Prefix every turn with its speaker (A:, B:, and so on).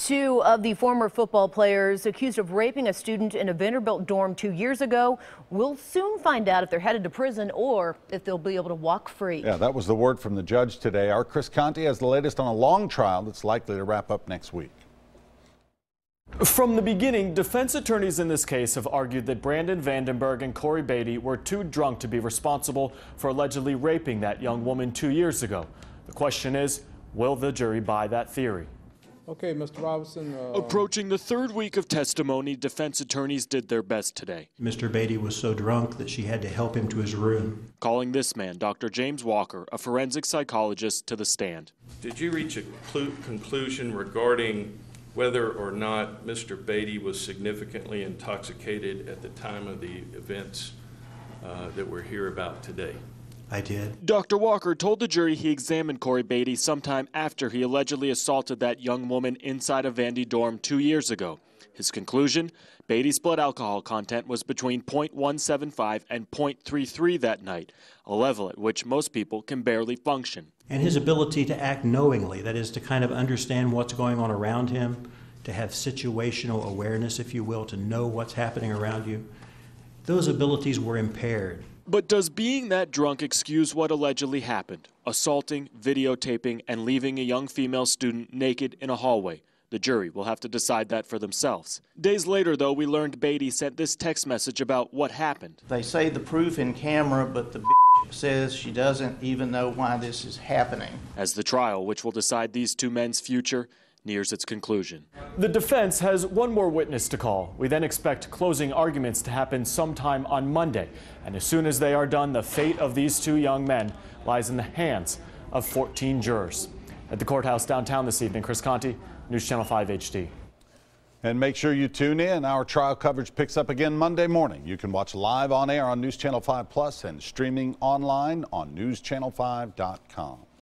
A: Two of the former football players accused of raping a student in a Vanderbilt dorm 2 years ago will soon find out if they're headed to prison or if they'll be able to walk free.
B: Yeah, that was the word from the judge today. Our Chris Conti has the latest on a long trial that's likely to wrap up next week.
C: From the beginning, defense attorneys in this case have argued that Brandon Vandenberg and Corey Beatty were too drunk to be responsible for allegedly raping that young woman 2 years ago. The question is, will the jury buy that theory?
D: Okay, Mr. Robinson.
C: Approaching the third week of testimony, defense attorneys did their best today.
E: Mr. Beatty was so drunk that she had to help him to his room.
C: Calling this man, Dr. James Walker, a forensic psychologist, to the stand.
F: Did you reach a conclusion regarding whether or not Mr. Beatty was significantly intoxicated at the time of the events that we're here about today?
E: I did.
C: Dr. Walker told the jury he examined Corey Beatty sometime after he allegedly assaulted that young woman inside a Vandy dorm 2 years ago. His conclusion, Beatty's blood alcohol content was between 0.175 and 0.33 that night, a level at which most people can barely function.
E: And his ability to act knowingly, that is to kind of understand what's going on around him, to have situational awareness, if you will, to know what's happening around you, those abilities were impaired.
C: But does being that drunk excuse what allegedly happened? Assaulting, videotaping, and leaving a young female student naked in a hallway. The jury will have to decide that for themselves. Days later, though, we learned Beatty sent this text message about what happened.
G: They say the proof in camera, but the says she doesn't even know why this is happening.
C: As the trial, which will decide these two men's future, nears its conclusion. The defense has one more witness to call. We then expect closing arguments to happen sometime on Monday. And as soon as they are done, the fate of these two young men lies in the hands of 14 jurors. At the courthouse downtown this evening, Chris Conti, News Channel 5 HD.
B: And make sure you tune in. Our trial coverage picks up again Monday morning. You can watch live on air on News Channel 5 Plus and streaming online on newschannel5.com.